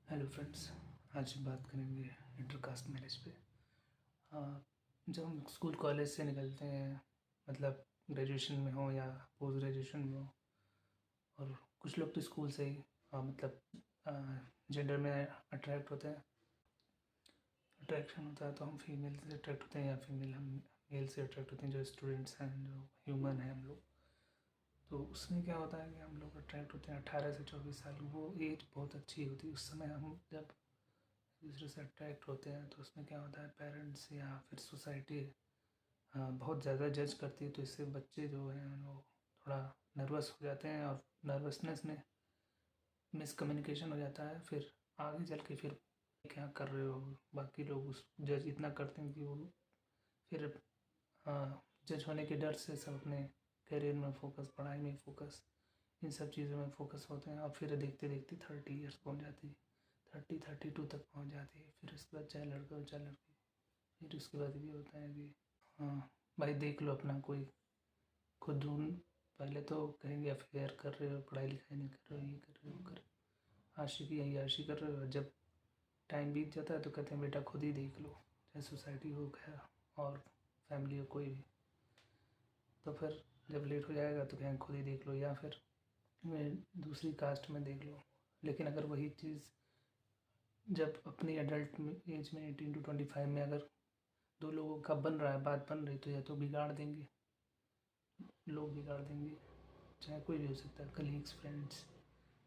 Hello friends. आज बात करेंगे इंटरकास्ट मैरिज पे। जब हम स्कूल कॉलेज से निकलते हैं, मतलब ग्रेजुएशन में हो या पोस्ट ग्रेजुएशन में हो, और कुछ लोग तो स्कूल से ही मतलब जेंडर में अट्रैक्ट होते हैं, अट्रैक्शन होता है, तो हम फीमेल से अट्रैक्ट होते हैं या फीमेल हम मेल से अट्रैक्ट होते हैं। जो स्टूडेंट्स हैं, जो ह्यूमन हैं हम लोग, तो उसमें क्या होता है कि हम लोग अट्रैक्ट होते हैं 18 से 24 साल। वो एज बहुत अच्छी होती है। उस समय हम जब दूसरे से अट्रैक्ट होते हैं तो उसमें क्या होता है, पेरेंट्स या फिर सोसाइटी बहुत ज़्यादा जज करती है, तो इससे बच्चे जो हैं वो थोड़ा नर्वस हो जाते हैं, और नर्वसनेस में मिसकम्युनिकेशन हो जाता है। फिर आगे चल के फिर क्या कर रहे हो, बाकी लोग उस जज इतना करते हैं कि वो फिर जज होने के डर से सब अपने करियर में फोकस, पढ़ाई में फोकस, इन सब चीज़ों में फोकस होते हैं। और फिर देखते देखते 30 ईयर्स पहुँच जाती है, 32 तक पहुँच जाती है। फिर उसके बाद चाहे लड़का हो चाहे लड़की, फिर उसके बाद ये होता है कि हाँ भाई देख लो अपना कोई, खुद ढूंढ। पहले तो कहेंगे अफेयर कर रहे हो, पढ़ाई लिखाई नहीं कर रहे हो, ये कर रहे हो, वो कर रहे हो, आशिकी अय्याशी कर रहे हो। जब टाइम बीत जाता है तो कहते हैं बेटा खुद ही देख लो, चाहे सोसाइटी हो गया और फैमिली हो कोई भी। तो फिर जब लेट हो जाएगा तो कहेंगे खुद ही देख लो, या फिर दूसरी कास्ट में देख लो। लेकिन अगर वही चीज़ जब अपनी एडल्ट एज में 18 to 25 में अगर दो लोगों का बन रहा है, बात बन रही, तो या तो बिगाड़ देंगे, लोग बिगाड़ देंगे, चाहे कोई भी हो सकता है, colleagues, friends,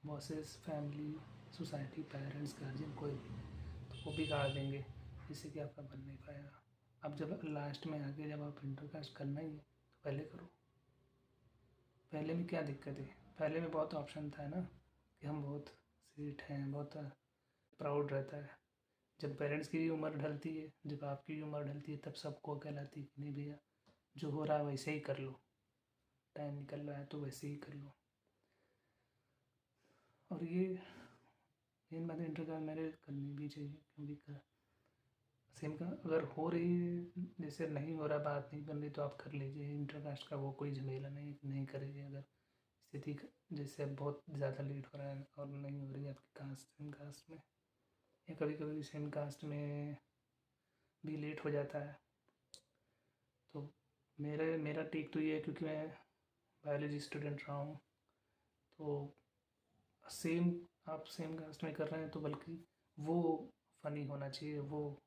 bosses, family, society, parents, guardian, कोई भी, तो वो बिगाड़ देंगे, जिससे कि आपका बन नहीं पाएगा। अब जब लास्ट में आके जब आप इंटरकास्ट करना ही है तो पहले करो। पहले में क्या दिक्कत है, पहले में बहुत ऑप्शन था ना, कि हम बहुत सेठ हैं, बहुत प्राउड रहता है। जब पेरेंट्स की भी उम्र ढलती है, जब आपकी भी उम्र ढलती है, तब सबको कहलाती है कि नहीं भैया, जो हो रहा है वैसे ही कर लो, टाइम निकल रहा है तो वैसे ही कर लो। और ये मेन बात है, इंटरकास्ट मैरिज करनी भी चाहिए, क्योंकि सेम का अगर हो रही है, जैसे नहीं हो रहा, बात नहीं बन रही, तो आप कर लीजिए इंटरकास्ट का। वो कोई झमेला नहीं, नहीं करिए। अगर स्थिति जैसे अब बहुत ज़्यादा लेट हो रहा है और नहीं हो रही है आपकी कास्ट, सेम कास्ट में, या कभी कभी सेम कास्ट में भी लेट हो जाता है, तो मेरा टेक तो ये है, क्योंकि मैं बायोलॉजी स्टूडेंट रहा हूँ, तो सेम आप सेम कास्ट में कर रहे हैं तो बल्कि वो फ़नी होना चाहिए, वो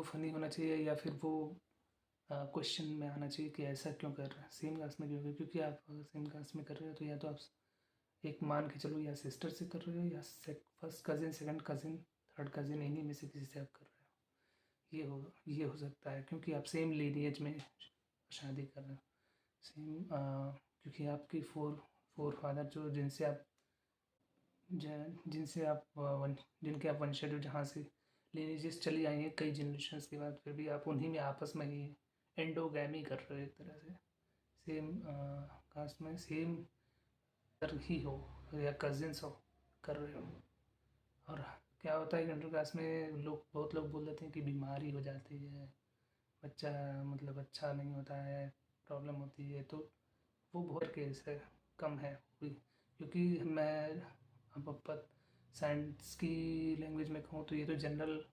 फ़नी होना चाहिए, या फिर वो क्वेश्चन में आना चाहिए कि ऐसा क्यों कर रहे हैं, सेम कास्ट में क्यों कर रहे हैं? क्योंकि आप अगर सेम कास्ट में कर रहे हो तो या तो आप एक मान के चलो, या सिस्टर से कर रहे हो, या first cousin, second cousin, third cousin, इन्हीं में से किसी से आप कर रहे हो। ये हो सकता है, क्योंकि आप सेम लीनिएज में शादी कर रहे हो। सेम क्योंकि आपकी फोर फादर जो जिनसे आप जिनके आप वंशज हो, जहाँ से लिनेजेस चली आई हैं कई जनरेशन्स के बाद, फिर भी आप उन्हीं में आपस में ही एंडोगैमी कर रहे हो एक तरह से। सेम कास्ट में सेम तर ही हो, या कजिन्स हो, कर रहे हो। और क्या होता है कि इंटर कास्ट में बहुत लोग बोल देते हैं कि बीमारी हो जाती है, बच्चा मतलब अच्छा नहीं होता है, प्रॉब्लम होती है, तो वो बहुत केस है, कम है वो भी। क्योंकि मैं अब साइंस की लैंग्वेज में कहूँ तो ये तो जनरल,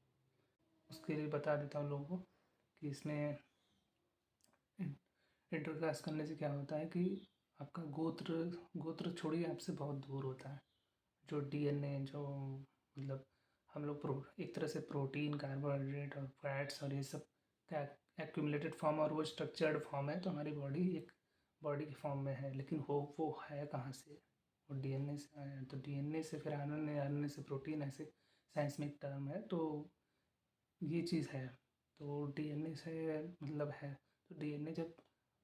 उसके लिए बता देता हूँ लोगों को कि इसमें इंटरकास्ट करने से क्या होता है कि आपका गोत्र गोत्र छोड़िए, आपसे बहुत दूर होता है। जो डीएनए, जो मतलब हम लोग एक तरह से प्रोटीन, कार्बोहाइड्रेट और फैट्स और ये सब का एक्यूमुलेटेड फॉर्म, और वो स्ट्रक्चर्ड फॉर्म है, तो हमारी बॉडी एक बॉडी के फॉर्म में है। लेकिन वो है कहाँ से, वो डीएनए से आया है। तो डीएनए से फिर आरएनए, आरएनए से प्रोटीन, ऐसे साइंस में एक टर्म है, तो ये चीज़ है। तो डीएनए से मतलब है, तो डीएनए जब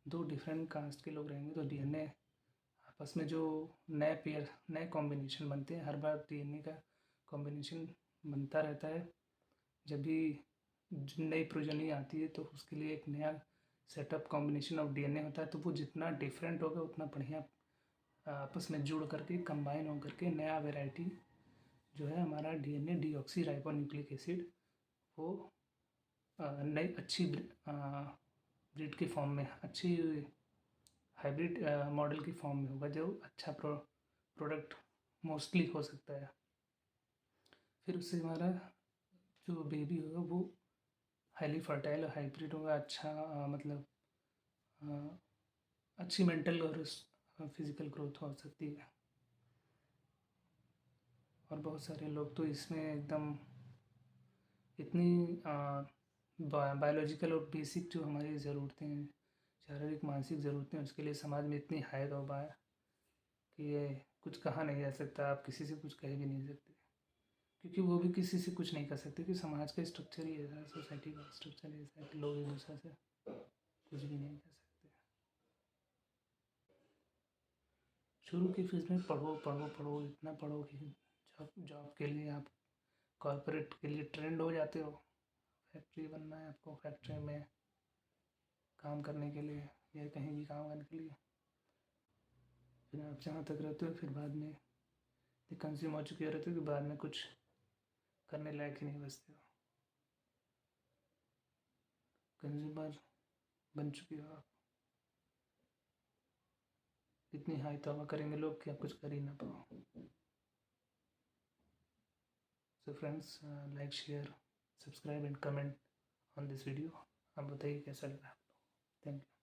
दो डिफरेंट कास्ट के लोग रहेंगे तो डीएनए आपस में जो नए कॉम्बिनेशन बनते हैं, हर बार डीएनए का कॉम्बिनेशन बनता रहता है। जब भी नई प्रोजनी आती है तो उसके लिए एक नया सेटअप कॉम्बिनेशन ऑफ डीएनए होता है, तो वो जितना डिफरेंट होगा उतना बढ़िया आपस में जुड़ करके, कंबाइन हो करके नया वेराइटी जो है हमारा DNA, deoxy ribo nucleic acid, वो नई अच्छी ब्रीड के फॉर्म में, अच्छी हाइब्रिड मॉडल की फॉर्म में होगा, जो अच्छा प्रोडक्ट मोस्टली हो सकता है। फिर उससे हमारा जो बेबी होगा वो हाईली फर्टाइल और हाइब्रिड होगा, अच्छा मतलब अच्छी मेंटल और फिज़िकल ग्रोथ हो सकती है। और बहुत सारे लोग तो इसमें एकदम इतनी बायोलॉजिकल और बेसिक जो हमारी ज़रूरतें हैं, शारीरिक मानसिक ज़रूरतें, उसके लिए समाज में इतनी हाई दबाव है कि ये कुछ कहा नहीं जा सकता, आप किसी से कुछ कह भी नहीं सकते, क्योंकि वो भी किसी से कुछ नहीं कर सकते कि समाज का स्ट्रक्चर ही ऐसा है, सोसाइटी का स्ट्रक्चर ऐसा है कि लोग एक दूसरे से कुछ भी नहीं कर सकते। शुरू की फेज़ में पढ़ो पढ़ो पढ़ो, इतना पढ़ो कि जॉब जॉब के लिए आप कॉर्पोरेट के लिए ट्रेंड हो जाते हो। फैक्ट्री बनना है आपको, फैक्ट्री में काम करने के लिए या कहीं भी काम करने के लिए। फिर आप जहाँ तक रहते हो, फिर बाद में कंज्यूम हो चुके रहते हो कि बाद में कुछ करने लायक ही नहीं बचते हो, कंज्यूमर बन चुके हो आप। इतनी हाई तौबा करेंगे लोग कि आप कुछ कर ही ना पाओ। So friends, like, share, subscribe and comment on this video. आप बताइए कैसा लगा आपको। Thank you.